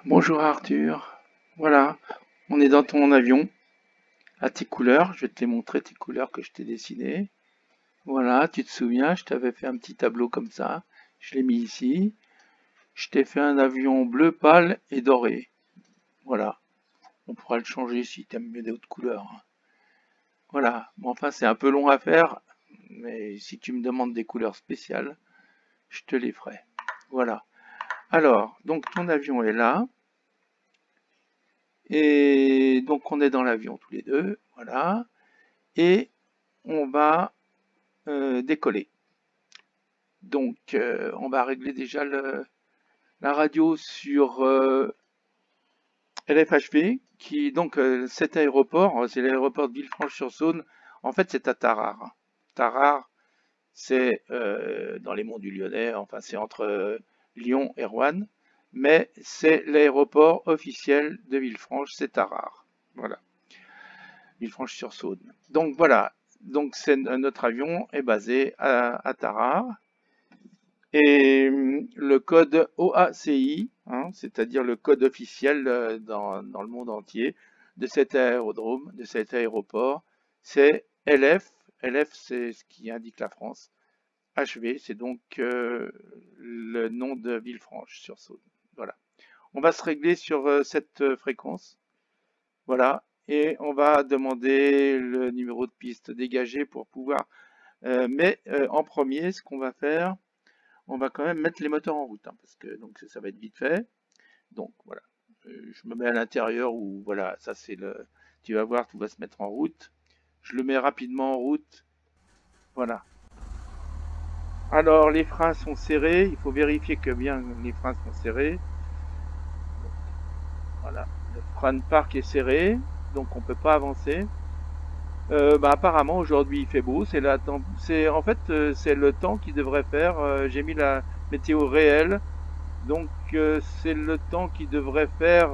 Bonjour Arthur, voilà, on est dans ton avion, à tes couleurs, je vais te les montrer, tes couleurs que je t'ai dessinées. Voilà, tu te souviens, je t'avais fait un petit tableau comme ça, je l'ai mis ici. Je t'ai fait un avion bleu pâle et doré. Voilà, on pourra le changer si tu aimes mieux d'autres couleurs. Voilà, bon, enfin c'est un peu long à faire, mais si tu me demandes des couleurs spéciales, je te les ferai. Voilà, alors, donc ton avion est là. Et donc on est dans l'avion tous les deux, voilà. Et on va décoller. Donc on va régler déjà la radio sur LFHV, qui donc cet aéroport, c'est l'aéroport de Villefranche-sur-Saône. En fait, c'est à Tarare. Tarare, c'est dans les monts du Lyonnais, enfin c'est entre Lyon et Roanne, mais c'est l'aéroport officiel de Villefranche, c'est Tarare. Voilà, Villefranche-sur-Saône. Donc voilà, donc notre avion est basé à Tarare. Et le code OACI, hein, c'est-à-dire le code officiel dans le monde entier de cet aérodrome, de cet aéroport, c'est LF. LF, c'est ce qui indique la France. HV, c'est donc le nom de Villefranche-sur-Saône. Voilà. On va se régler sur cette fréquence. Voilà. Et on va demander le numéro de piste dégagé pour pouvoir. Mais en premier, ce qu'on va faire, on va quand même mettre les moteurs en route, hein, parce que donc ça va être vite fait. Donc voilà, je me mets à l'intérieur où voilà, ça c'est le, tu vas voir, tout va se mettre en route. Je le mets rapidement en route. Voilà. Alors les freins sont serrés, il faut vérifier que bien les freins sont serrés. Voilà, le frein de parc est serré, donc on peut pas avancer. Apparemment aujourd'hui il fait beau, c'est en fait c'est le temps qui devrait faire. J'ai mis la météo réelle. Donc c'est le temps qui devrait faire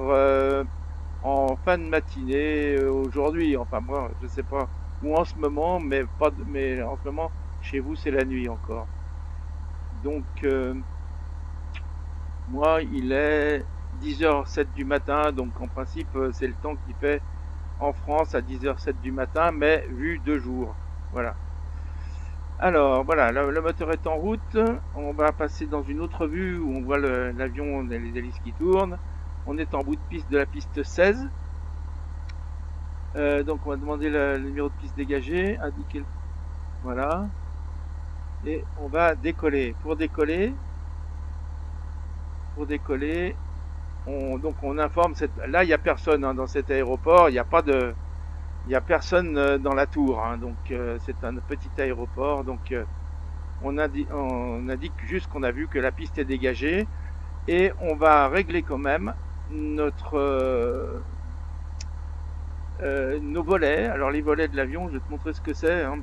en fin de matinée aujourd'hui. Enfin moi je sais pas où en ce moment, mais pas mais en ce moment chez vous c'est la nuit encore. Donc moi il est 10h07 du matin, donc en principe c'est le temps qu'il fait en France à 10h07 du matin, mais vu de jour. Voilà. Alors voilà, le moteur est en route. On va passer dans une autre vue où on voit l'avion, les hélices qui tournent. On est en bout de piste de la piste 16. Donc on va demander le numéro de piste dégagé, indiquer. Voilà. Et on va décoller. Donc on informe. Là, il n'y a personne hein, dans cet aéroport. Il n'y a pas de, il y a personne dans la tour. Hein, donc c'est un petit aéroport. Donc on indique juste qu'on a vu que la piste est dégagée et on va régler quand même nos volets. Alors les volets de l'avion, je vais te montrer ce que c'est. Hein.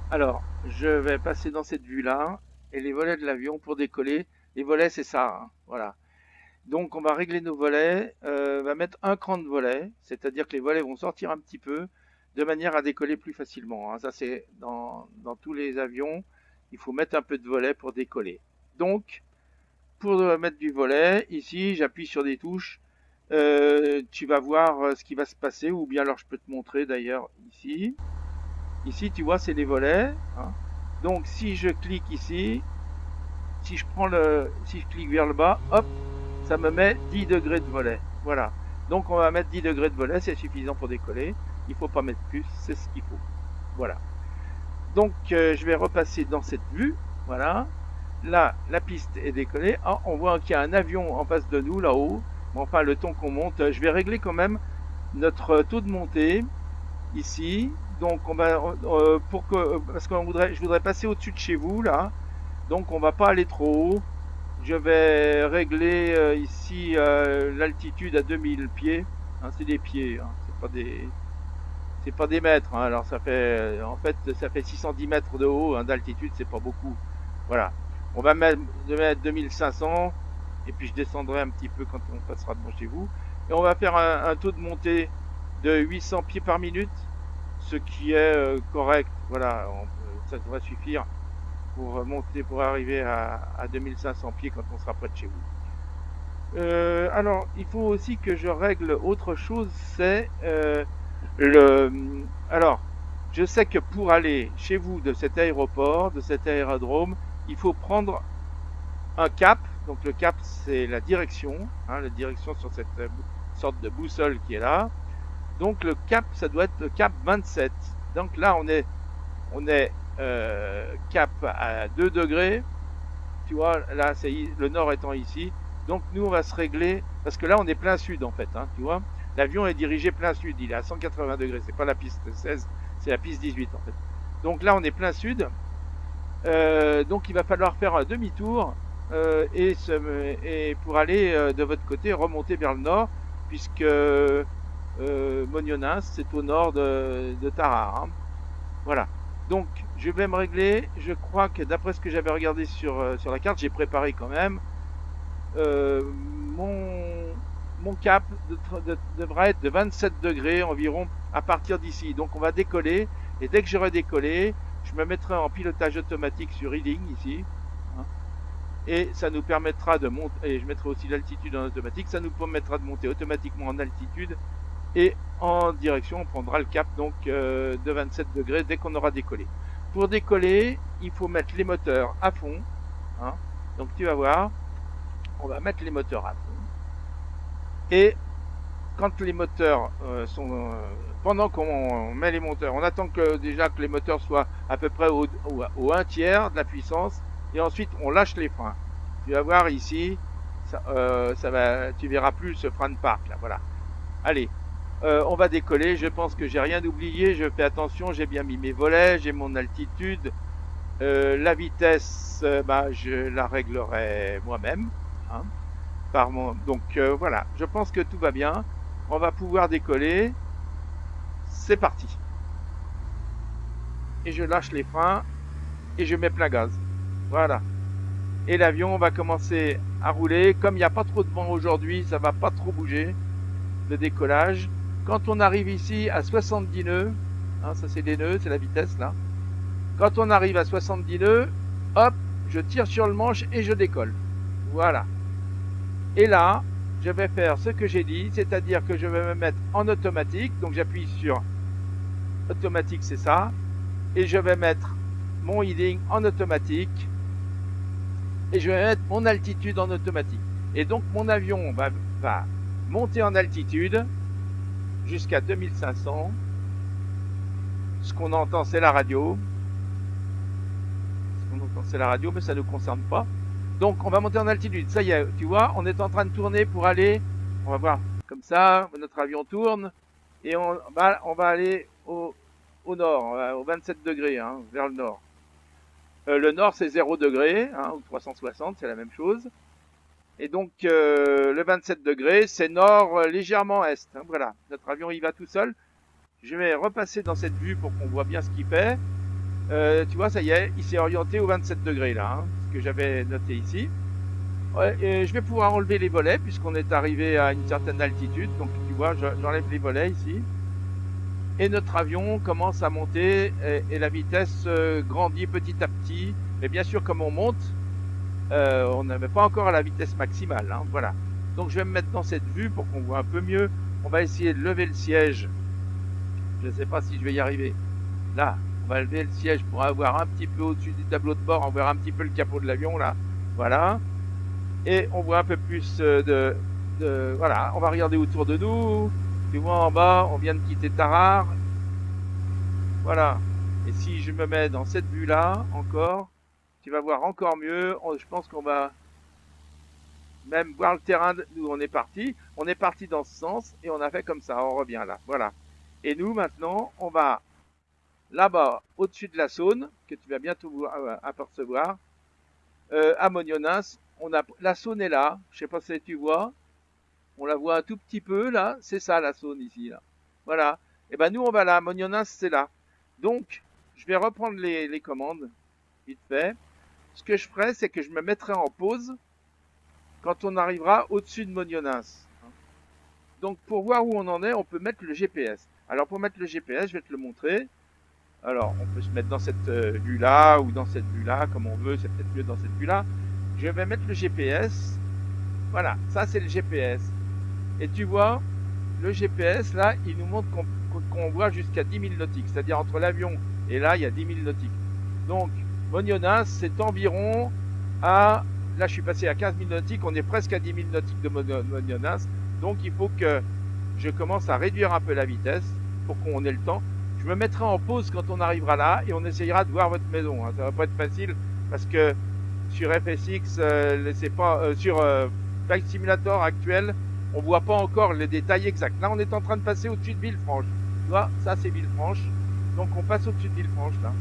Alors, je vais passer dans cette vue-là et les volets de l'avion pour décoller. Les volets, c'est ça. Hein, voilà. Donc on va régler nos volets. On va mettre un cran de volet, c'est-à-dire que les volets vont sortir un petit peu de manière à décoller plus facilement. Hein. Ça c'est dans tous les avions, il faut mettre un peu de volet pour décoller. Donc pour mettre du volet, ici j'appuie sur des touches. Tu vas voir ce qui va se passer, ou bien alors je peux te montrer d'ailleurs ici. Ici tu vois c'est les volets. Hein. Donc si je clique ici, si je clique vers le bas, hop, ça me met 10 degrés de volet. Voilà. Donc on va mettre 10 degrés de volet, c'est suffisant pour décoller. Il ne faut pas mettre plus, c'est ce qu'il faut. Voilà. Donc je vais repasser dans cette vue. Voilà. Là, la piste est décollée. Ah, on voit qu'il y a un avion en face de nous, là-haut. Bon, enfin, le temps qu'on monte, je vais régler quand même notre taux de montée ici. Donc on va parce que je voudrais passer au-dessus de chez vous là. Donc on va pas aller trop haut. Je vais régler ici l'altitude à 2000 pieds. Hein, c'est des pieds, hein, c'est pas des mètres. Hein, alors ça fait, en fait, ça fait 610 mètres de haut hein, d'altitude, c'est pas beaucoup. Voilà. On va mettre 2500 et puis je descendrai un petit peu quand on passera devant chez vous. Et on va faire un taux de montée de 800 pieds par minute, ce qui est correct. Voilà, ça devrait suffire pour monter, pour arriver à 2500 pieds quand on sera près de chez vous. Alors, il faut aussi que je règle autre chose, c'est le. Alors, je sais que pour aller chez vous de cet aéroport, de cet aérodrome, il faut prendre un cap. Donc le cap, c'est la direction, hein, la direction sur cette sorte de boussole qui est là. Donc le cap, ça doit être le cap 27. Donc là, on est cap à 2 degrés. Tu vois, là, c'est le nord étant ici. Donc nous, on va se régler, parce que là, on est plein sud en fait, hein, tu vois. L'avion est dirigé plein sud, il est à 180 degrés. C'est pas la piste 16, c'est la piste 18 en fait. Donc là, on est plein sud. Donc il va falloir faire un demi-tour et pour aller de votre côté remonter vers le nord, puisque Mognonins, c'est au nord de Tarare, hein. Voilà. Donc je vais me régler. Je crois que d'après ce que j'avais regardé sur la carte, j'ai préparé quand même. euh, mon, mon cap devra être de 27 degrés environ à partir d'ici. Donc on va décoller. Et dès que j'aurai décollé, je me mettrai en pilotage automatique sur Reading ici, hein, et ça nous permettra de monter, et je mettrai aussi l'altitude en automatique, ça nous permettra de monter automatiquement en altitude et en direction, on prendra le cap donc de 27 degrés dès qu'on aura décollé. Pour décoller, il faut mettre les moteurs à fond, hein. Donc tu vas voir, on va mettre les moteurs à fond, et quand les moteurs pendant qu'on met les moteurs, on attend que déjà que les moteurs soient à peu près au 1 tiers de la puissance, et ensuite on lâche les freins. Tu vas voir ici, tu verras plus ce frein de parc là. Voilà. Allez, on va décoller. Je pense que j'ai rien oublié. Je fais attention. J'ai bien mis mes volets, j'ai mon altitude, la vitesse, je la réglerai moi-même, hein, donc voilà. Je pense que tout va bien. On va pouvoir décoller. C'est parti. Et je lâche les freins et je mets plein gaz. Voilà. Et l'avion va commencer à rouler. Comme il n'y a pas trop de vent aujourd'hui, ça va pas trop bouger. Le décollage. Quand on arrive ici à 70 nœuds, hein, ça c'est des nœuds, c'est la vitesse là. Quand on arrive à 70 nœuds, hop, je tire sur le manche et je décolle. Voilà. Et là, je vais faire ce que j'ai dit, c'est-à-dire que je vais me mettre en automatique. Donc j'appuie sur automatique, c'est ça. Et je vais mettre mon heading en automatique. Et je vais mettre mon altitude en automatique. Et donc mon avion va monter en altitude jusqu'à 2500. Ce qu'on entend, c'est la radio. Ce qu'on entend, c'est la radio, mais ça ne nous concerne pas. Donc on va monter en altitude. Ça y est, tu vois, on est en train de tourner pour aller. On va voir comme ça, notre avion tourne. Et on va aller au nord, au 27 degrés, hein, vers le nord. Le nord, c'est 0 degré, hein, ou 360, c'est la même chose. Et donc, le 27 degrés, c'est nord légèrement est. Hein, voilà, notre avion y va tout seul. Je vais repasser dans cette vue pour qu'on voit bien ce qu'il fait. Tu vois, ça y est, il s'est orienté au 27 degrés là, hein, ce que j'avais noté ici. Ouais, et je vais pouvoir enlever les volets puisqu'on est arrivé à une certaine altitude. Donc, tu vois, j'enlève les volets ici. Et notre avion commence à monter et la vitesse grandit petit à petit. Mais bien sûr, comme on monte, on n'avait pas encore à la vitesse maximale, hein, voilà. Donc je vais me mettre dans cette vue pour qu'on voit un peu mieux. On va essayer de lever le siège. Je ne sais pas si je vais y arriver. Là, on va lever le siège pour avoir un petit peu au-dessus du tableau de bord. On verra un petit peu le capot de l'avion là. Voilà. Et on voit un peu plus voilà. On va regarder autour de nous. Tu vois en bas, on vient de quitter Tarare. Voilà. Et si je me mets dans cette vue là encore, tu vas voir encore mieux. Je pense qu'on va même voir le terrain d'où on est parti. On est parti dans ce sens et on a fait comme ça. On revient là. Voilà. Et nous, maintenant, on va là-bas, au-dessus de la Saône, que tu vas bientôt apercevoir, à Mognonins. La Saône est là. Je sais pas si tu vois. On la voit un tout petit peu là. C'est ça la Saône ici. Là. Voilà. Et ben nous, on va là. Mognonins, c'est là. Donc, je vais reprendre les commandes vite fait. Ce que je ferai, c'est que je me mettrai en pause quand on arrivera au-dessus de Mognonins. Donc pour voir où on en est, on peut mettre le GPS. Alors pour mettre le GPS, je vais te le montrer. Alors on peut se mettre dans cette vue-là ou dans cette vue-là, comme on veut, c'est peut-être mieux dans cette vue-là. Je vais mettre le GPS Voilà, ça c'est le GPS. Et tu vois, le GPS, là, il nous montre qu'on voit jusqu'à 10 000 nautiques. C'est-à-dire entre l'avion et là, il y a 10 000 nautiques. Donc, Mognonnas, c'est environ à... Là, je suis passé à 15 000 nautiques. On est presque à 10 000 nautiques de Mognonnas. Donc, il faut que je commence à réduire un peu la vitesse pour qu'on ait le temps. Je me mettrai en pause quand on arrivera là et on essayera de voir votre maison. Ça va pas être facile parce que sur FSX, sur Flight Simulator actuel, on voit pas encore les détails exacts. Là, on est en train de passer au-dessus de Villefranche. Tu vois, ça c'est Villefranche. Donc on passe au-dessus de Villefranche là.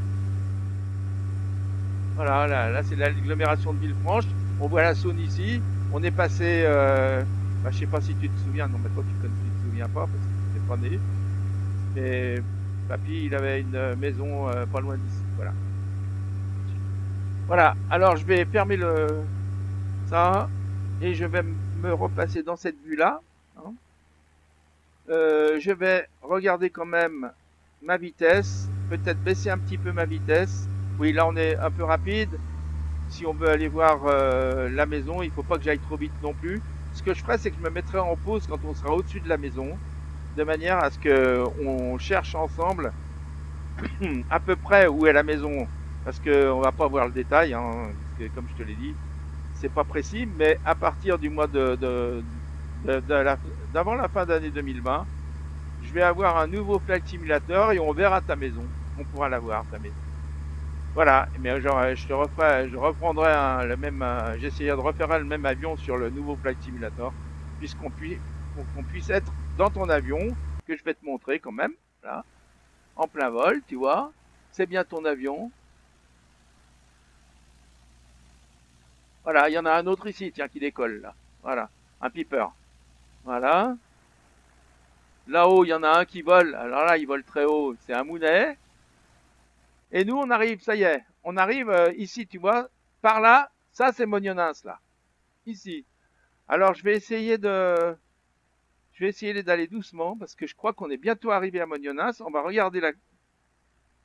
Voilà, là c'est l'agglomération de Villefranche. On voit la Saône ici. On est passé, je sais pas si tu te souviens. Non, mais toi tu te souviens pas parce que tu n'es pas né. Mais papy, il avait une maison pas loin d'ici. Voilà. Voilà. Alors je vais fermer ça et je vais me replacer dans cette vue là. Hein. Je vais regarder quand même ma vitesse, peut-être baisser un petit peu ma vitesse. Oui, là on est un peu rapide. Si on veut aller voir la maison, il faut pas que j'aille trop vite non plus. Ce que je ferai, c'est que je me mettrai en pause quand on sera au-dessus de la maison, de manière à ce que on cherche ensemble à peu près où est la maison, parce que on va pas voir le détail, hein, parce que comme je te l'ai dit, c'est pas précis, mais à partir du mois d'avant la fin d'année 2020, je vais avoir un nouveau Flight Simulator et on verra ta maison. On pourra la voir, ta maison. Voilà, mais genre, je reprendrai le même, j'essayerai de refaire le même avion sur le nouveau Flight Simulator, puisqu'on puisse être dans ton avion, que je vais te montrer quand même, là, en plein vol, tu vois. C'est bien ton avion. Voilà, il y en a un autre ici, tiens, qui décolle, là. Voilà, un Piper. Voilà. Là-haut, il y en a un qui vole. Alors là, il vole très haut. C'est un Mounet. Et nous, on arrive, ça y est. On arrive ici, tu vois. Par là, ça, c'est Mognonnas, là. Ici. Alors, je vais essayer d'aller doucement parce que je crois qu'on est bientôt arrivé à Mognonnas. On va regarder la...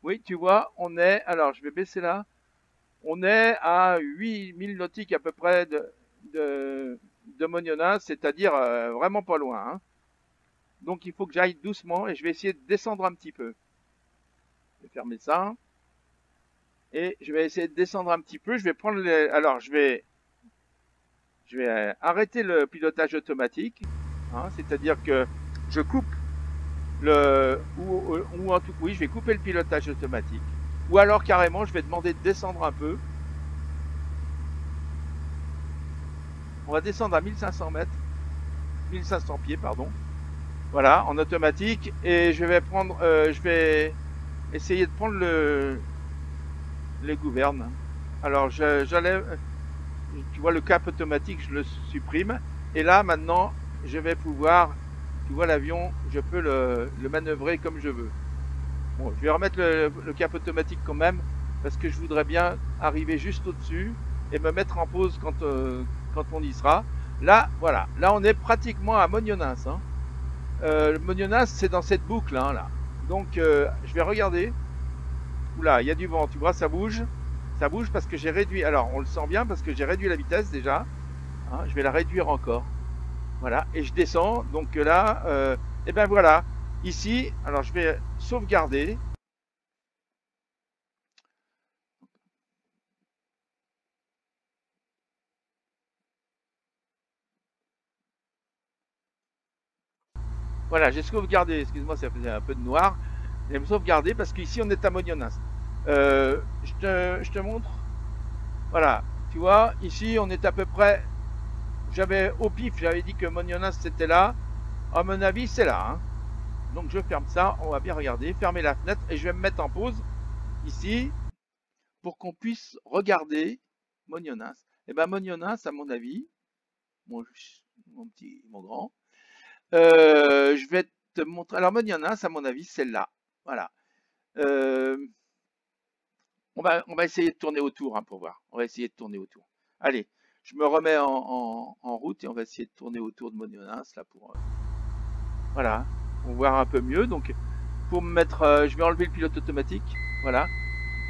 Oui, tu vois, on est... Alors, je vais baisser là. On est à 8000 nautiques à peu près de Mognonnas, c'est-à-dire vraiment pas loin. Hein. Donc il faut que j'aille doucement et je vais essayer de descendre un petit peu. Je vais fermer ça. Et je vais essayer de descendre un petit peu. Je vais prendre les... Alors je vais arrêter le pilotage automatique. Hein, c'est-à-dire que je coupe ou en tout cas, oui, je vais couper le pilotage automatique. Ou alors carrément, je vais demander de descendre un peu. On va descendre à 1500 mètres. 1500 pieds, pardon. Voilà, en automatique. Et je vais essayer de prendre les gouvernes. Alors, j'enlève, tu vois, le cap automatique, je le supprime. Et là, maintenant, je vais pouvoir, tu vois, l'avion, je peux le manœuvrer comme je veux. Bon, je vais remettre le cap automatique quand même, parce que je voudrais bien arriver juste au-dessus et me mettre en pause quand on y sera. Là, voilà, là on est pratiquement à Mognonnas. Hein. Mognonnas, c'est dans cette boucle, hein, là. Donc, je vais regarder. Oula, il y a du vent, tu vois, ça bouge. Ça bouge parce que j'ai réduit. Alors, on le sent bien parce que j'ai réduit la vitesse déjà. Hein, je vais la réduire encore. Voilà, et je descends. Donc là, et ben voilà. Ici, alors je vais sauvegarder. Voilà, j'ai sauvegardé. Excuse-moi, ça faisait un peu de noir. J'ai sauvegardé parce qu'ici, on est à Mognonnas. Je te montre. Voilà, tu vois, ici, on est à peu près... J'avais au pif, j'avais dit que Mognonnas, c'était là. À mon avis, c'est là. Hein. Donc je ferme ça, on va bien regarder, fermer la fenêtre et je vais me mettre en pause ici pour qu'on puisse regarder Mognonnas. Et ben Mognonnas, à mon avis, mon grand, je vais te montrer. Alors Mognonnas, à mon avis, c'est là. Voilà. On va essayer de tourner autour hein, pour voir. On va essayer de tourner autour. Allez, je me remets en route et on va essayer de tourner autour de Mognonnas là pour. Voilà. Pour voir un peu mieux. Donc, pour me mettre, je vais enlever le pilote automatique. Voilà.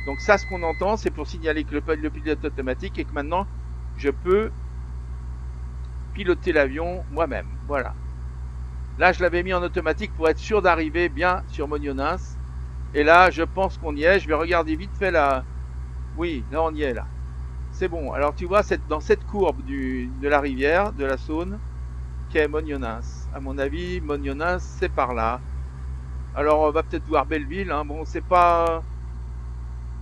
Donc ça, ce qu'on entend, c'est pour signaler que le pilote automatique et que maintenant, je peux piloter l'avion moi-même. Voilà. Là, je l'avais mis en automatique pour être sûr d'arriver bien sur Mognonens. Et là, je pense qu'on y est. Je vais regarder vite fait là. Oui, là, on y est, là. C'est bon. Alors, tu vois, c'est dans cette courbe de la rivière, de la Saône, qu'est Mognonens. À mon avis, Mognonens, c'est par là. Alors, on va peut-être voir Belleville. Hein. Bon, c'est pas...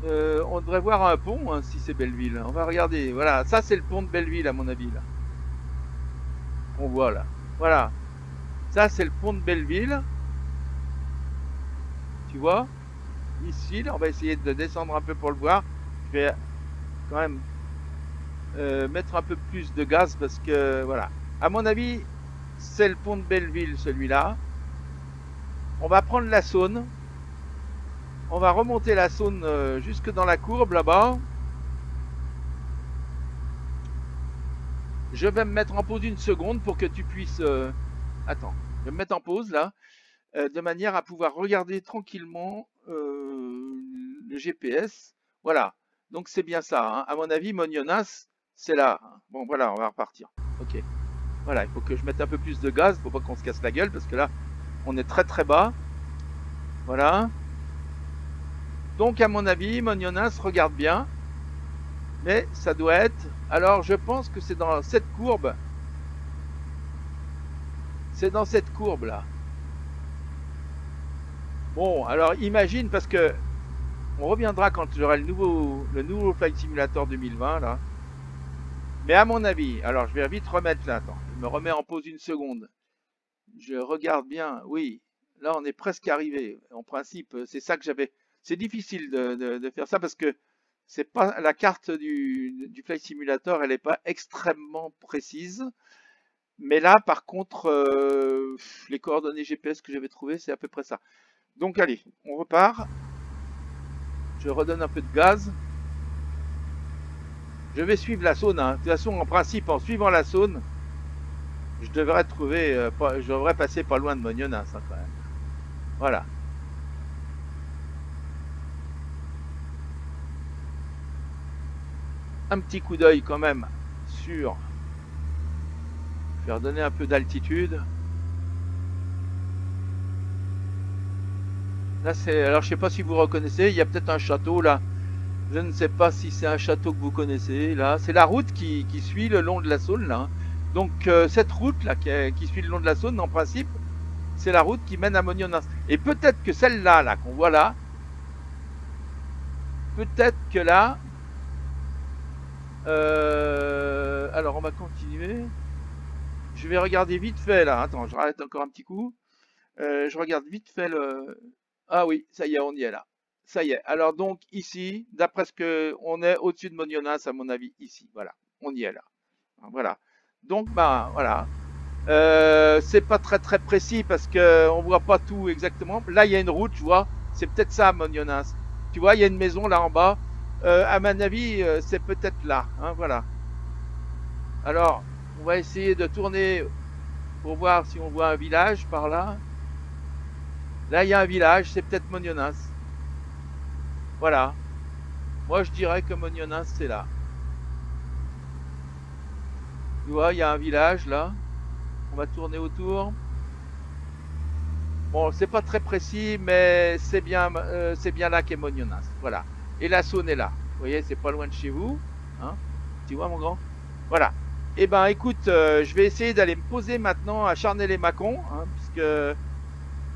on devrait voir un pont, hein, si c'est Belleville. On va regarder. Voilà, ça, c'est le pont de Belleville, à mon avis, là. On voit, là. Voilà. Ça, c'est le pont de Belleville. Tu vois? Ici, là, on va essayer de descendre un peu pour le voir. Je vais quand même mettre un peu plus de gaz parce que, voilà. À mon avis, c'est le pont de Belleville, celui-là. On va prendre la Saône. On va remonter la Saône jusque dans la courbe, là-bas. Je vais me mettre en pause une seconde pour que tu puisses... Attends, je vais me mettre en pause, là. De manière à pouvoir regarder tranquillement le GPS. Voilà. Donc c'est bien ça. Hein. À mon avis, Mognonens, c'est là. Bon, voilà, on va repartir. Ok. Voilà, il faut que je mette un peu plus de gaz. Il ne faut pas qu'on se casse la gueule parce que là, on est très très bas. Voilà. Donc à mon avis, Mognonens, regarde bien. Mais ça doit être... Alors je pense que c'est dans cette courbe. C'est dans cette courbe là. Bon, alors imagine parce que on reviendra quand j'aurai le nouveau Flight Simulator 2020 là. Mais à mon avis, alors je vais vite remettre là. Attends, je me remets en pause une seconde. Je regarde bien. Oui, là on est presque arrivé. En principe, c'est ça que j'avais. C'est difficile de faire ça parce que c'est pas la carte du Flight Simulator, elle n'est pas extrêmement précise. Mais là, par contre, les coordonnées GPS que j'avais trouvées, c'est à peu près ça. Donc allez, on repart. Je redonne un peu de gaz. Je vais suivre la Saône. Hein. De toute façon, en principe, en suivant la Saône, je devrais trouver, je devrais passer pas loin de Mognonens hein, quand même. Voilà. Un petit coup d'œil quand même sur. Je vais redonner un peu d'altitude. Là, c'est. Alors, je sais pas si vous reconnaissez. Il y a peut-être un château là. Je ne sais pas si c'est un château que vous connaissez. Là, c'est la route qui suit le long de la Saône là. Donc cette route là qui suit le long de la Saône, en principe, c'est la route qui mène à Mognonens. Et peut-être que celle-là là qu'on voit là, peut-être que là. Alors on va continuer. Je vais regarder vite fait là. Attends, je rarrête encore un petit coup. Je regarde vite fait le. Ah oui, ça y est, on y est là. Ça y est. Alors donc ici, d'après ce que on est au-dessus de Mognonens à mon avis ici. Voilà, on y est là. Voilà. Donc bah voilà. C'est pas très très précis parce que on voit pas tout exactement. Là il y a une route, tu vois. C'est peut-être ça Mognonens. Tu vois, il y a une maison là en bas. À mon avis, c'est peut-être là. Hein, voilà. Alors, on va essayer de tourner pour voir si on voit un village par là. Là, il y a un village, c'est peut-être Mognonens. Voilà. Moi, je dirais que Mognonens, c'est là. Tu vois, il y a un village là. On va tourner autour. Bon, c'est pas très précis, mais c'est bien là qu'est Mognonens. Voilà. Et la Saône est là. Vous voyez, c'est pas loin de chez vous. Hein, tu vois, mon grand? Voilà. Eh ben, écoute, je vais essayer d'aller me poser maintenant à Charnay-les-Mâcons, hein, puisque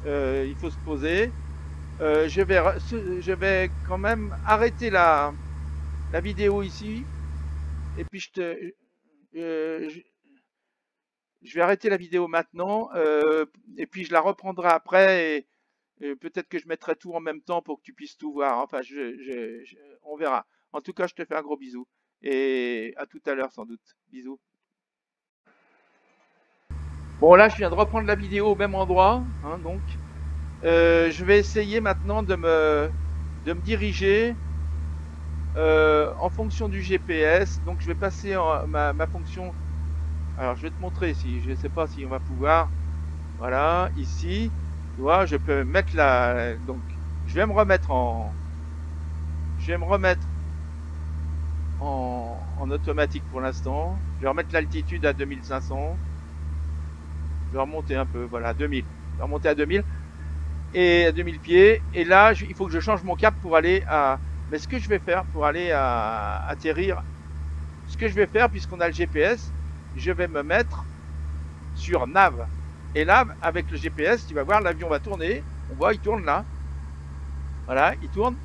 il faut se poser. Je vais quand même arrêter la vidéo ici. Et puis je vais arrêter la vidéo maintenant. Et puis je la reprendrai après. Et peut-être que je mettrai tout en même temps pour que tu puisses tout voir. Enfin, on verra. En tout cas, je te fais un gros bisou. Et à tout à l'heure sans doute. Bisous. Bon, là, je viens de reprendre la vidéo au même endroit. Hein, donc, je vais essayer maintenant de me diriger en fonction du GPS. Donc, je vais passer ma fonction. Alors, je vais te montrer si je ne sais pas si on va pouvoir. Voilà, ici. Tu vois, je peux mettre la. Donc, je vais me remettre en. Je vais me remettre en automatique pour l'instant. Je vais remettre l'altitude à 2500. Je vais remonter un peu, voilà, 2000. Je vais remonter à 2000 et à 2000 pieds. Et là, il faut que je change mon cap pour aller à... Mais ce que je vais faire pour aller à atterrir, ce que je vais faire, puisqu'on a le GPS, je vais me mettre sur nav. Et là, avec le GPS, tu vas voir, l'avion va tourner. On voit, il tourne là. Voilà, il tourne.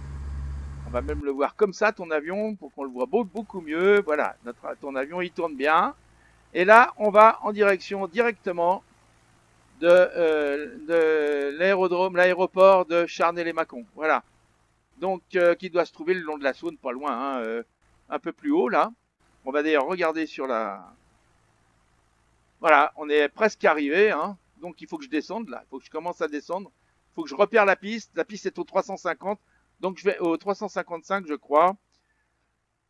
On va même le voir comme ça, ton avion, pour qu'on le voit beaucoup mieux. Voilà, ton avion, il tourne bien. Et là, on va en direction directement de l'aérodrome, l'aéroport de Charnay-les-Mâcons. Voilà. Donc, qui doit se trouver le long de la Saône, pas loin, hein, un peu plus haut, là. On va d'ailleurs regarder sur la... Voilà, on est presque arrivé, hein. Donc, il faut que je descende, là. Il faut que je commence à descendre. Il faut que je repère la piste. La piste est au 350. Donc, je vais au 355, je crois,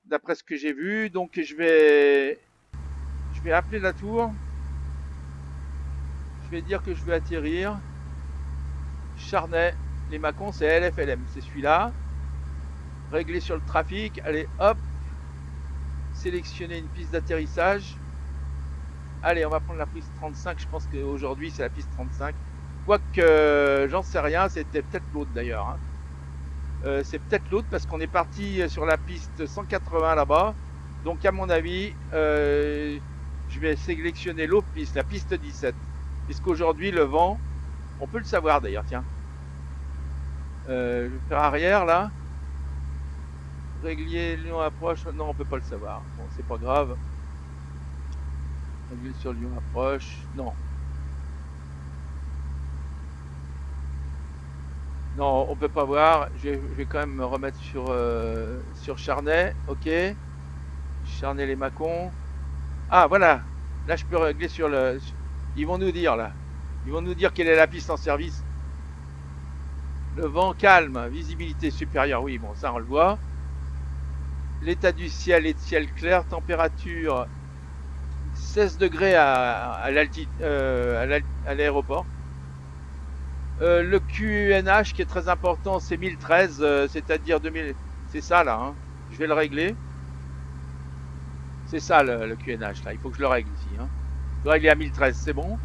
d'après ce que j'ai vu. Donc, je vais appeler la tour. Je vais dire que je vais atterrir. Charnay, les Mâcons, c'est LFLM. C'est celui-là. Régler sur le trafic. Allez, hop. Sélectionner une piste d'atterrissage. Allez, on va prendre la piste 35. Je pense qu'aujourd'hui, c'est la piste 35. Quoique, j'en sais rien. C'était peut-être l'autre d'ailleurs. Hein. C'est peut-être l'autre parce qu'on est parti sur la piste 180 là-bas. Donc, à mon avis, je vais sélectionner l'autre piste, la piste 17. Puisqu'aujourd'hui, le vent, on peut le savoir d'ailleurs, tiens. Je vais faire arrière là. Régler Lyon approche. Non, on peut pas le savoir. Bon, c'est pas grave. Régler sur Lyon approche. Non. Non, on peut pas voir. Je vais quand même me remettre sur Charnay. Ok. Charnay-les-Mâcons. Ah, voilà. Là, je peux régler sur le... Ils vont nous dire, là. Ils vont nous dire quelle est la piste en service. Le vent calme. Visibilité supérieure. Oui, bon, ça, on le voit. L'état du ciel est de ciel clair. Température 16 degrés à l'aéroport. Le QNH qui est très important, c'est 1013, c'est-à-dire 2000. C'est ça là, hein. Je vais le régler. C'est ça le QNH là, il faut que je le règle ici. Hein. Je vais régler à 1013, c'est bon.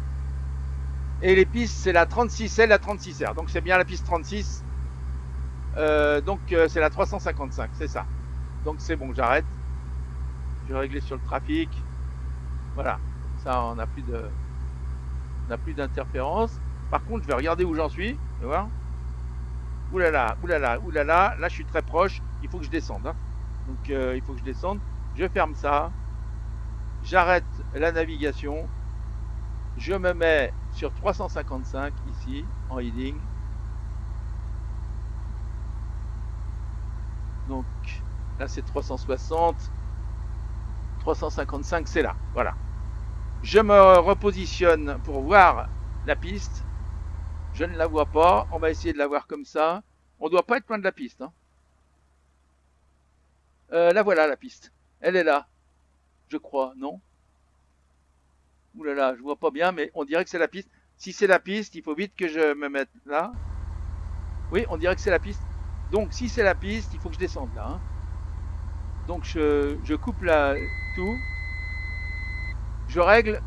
Et les pistes, c'est la 36L, la 36R. Donc c'est bien la piste 36. Donc c'est la 355, c'est ça. Donc c'est bon, j'arrête. Je vais régler sur le trafic. Voilà, ça on n'a plus de, d'interférence. Par contre, je vais regarder où j'en suis. Tu vas voir. Oulala, oulala, oulala. Là, je suis très proche. Il faut que je descende. Hein. Donc, il faut que je descende. Je ferme ça. J'arrête la navigation. Je me mets sur 355 ici, en heading. Donc, là, c'est 360. 355, c'est là. Voilà. Je me repositionne pour voir la piste. Je ne la vois pas. On va essayer de la voir comme ça. On ne doit pas être loin de la piste. Hein. La voilà, la piste. Elle est là. Je crois, non? Ouh là là, je vois pas bien, mais on dirait que c'est la piste. Si c'est la piste, il faut vite que je me mette là. Oui, on dirait que c'est la piste. Donc, si c'est la piste, il faut que je descende là. Hein. Donc, je coupe tout. Je règle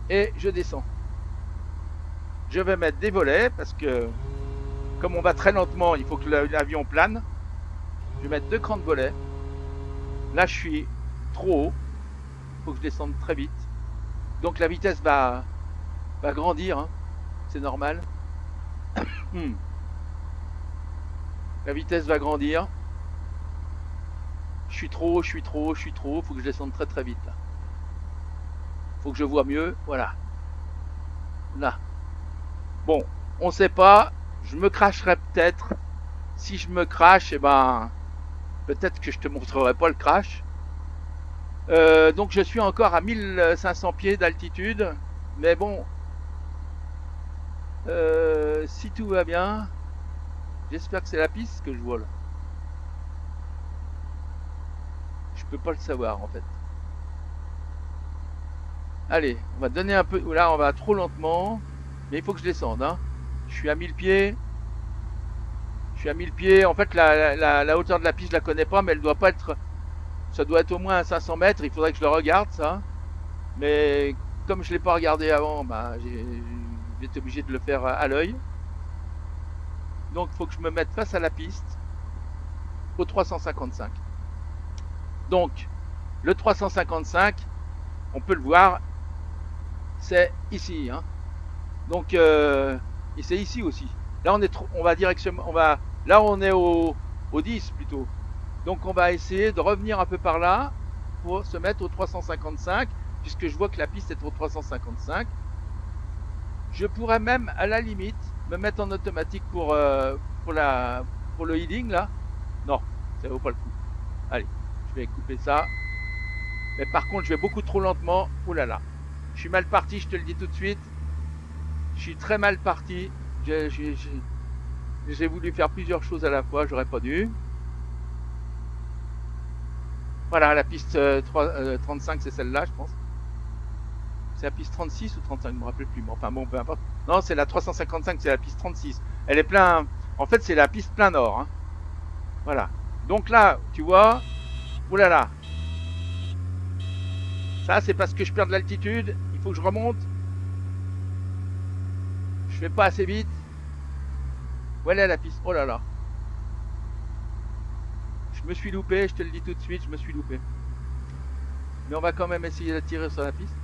et je descends. Je vais mettre des volets parce que comme on va très lentement, il faut que l'avion plane. Je vais mettre 2 crans de volets. Là, je suis trop haut. Il faut que je descende très vite. Donc la vitesse va grandir. Hein. C'est normal. La vitesse va grandir. Je suis trop haut, je suis trop haut, je suis trop haut. Il faut que je descende très très vite. Là. Faut que je vois mieux. Voilà. Là. Bon, on sait pas. Je me cracherai peut-être. Si je me crache, eh ben, peut-être que je te montrerai pas le crash. Donc je suis encore à 1500 pieds d'altitude. Mais bon, si tout va bien, j'espère que c'est la piste que je vois là. Je peux pas le savoir en fait. Allez, on va donner un peu. Là, on va trop lentement. Mais il faut que je descende. Hein. Je suis à 1000 pieds. Je suis à 1000 pieds. En fait, la hauteur de la piste, je la connais pas, mais elle doit pas être. Ça doit être au moins à 500 mètres, il faudrait que je le regarde ça. Mais comme je ne l'ai pas regardé avant, bah, j'ai été obligé de le faire à l'œil. Donc il faut que je me mette face à la piste au 355. Donc le 355, on peut le voir, c'est ici. Hein. Donc c'est ici aussi. Là on va directement, là on est au 10 plutôt. Donc on va essayer de revenir un peu par là pour se mettre au 355, puisque je vois que la piste est au 355. Je pourrais même à la limite me mettre en automatique pour le healing là. Non, ça vaut pas le coup. Allez, je vais couper ça. Mais par contre, je vais beaucoup trop lentement. Ouh là là. Je suis mal parti, je te le dis tout de suite. Je suis très mal parti. J'ai voulu faire plusieurs choses à la fois, j'aurais pas dû. Voilà, la piste 35, c'est celle-là, je pense. C'est la piste 36 ou 35, je me rappelle plus. Enfin bon, peu importe. Non, c'est la 355, c'est la piste 36. Elle est plein. En fait, c'est la piste plein nord. Hein. Voilà. Donc là, tu vois. Ouh là là. Ça, c'est parce que je perds de l'altitude. Il faut que je remonte. Je fais pas assez vite. Où elle est la piste? Oh là là. Je me suis loupé, je te le dis tout de suite, je me suis loupé. Mais on va quand même essayer d'attirer sur la piste.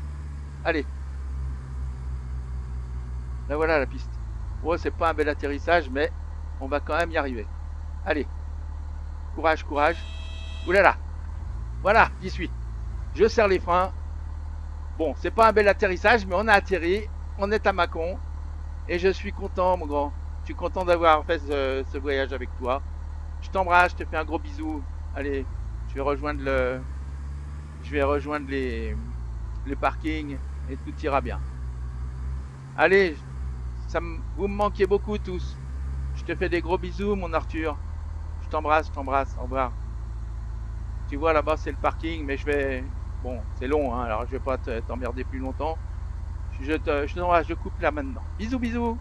Allez. Là voilà la piste. Oh, c'est pas un bel atterrissage, mais on va quand même y arriver. Allez. Courage, courage. Ouh là là. Voilà, j'y suis. Je serre les freins. Bon, c'est pas un bel atterrissage, mais on a atterri. On est à Mâcon. Et je suis content, mon grand. Je suis content d'avoir fait ce voyage avec toi. Je t'embrasse, je te fais un gros bisou. Allez, je vais rejoindre les parkings et tout ira bien. Allez, vous me manquez beaucoup tous. Je te fais des gros bisous, mon Arthur. Je t'embrasse, au revoir. Tu vois, là-bas, c'est le parking, mais je vais... Bon, c'est long, hein, alors je vais pas t'emmerder plus longtemps. Je coupe là maintenant. Bisous, bisous.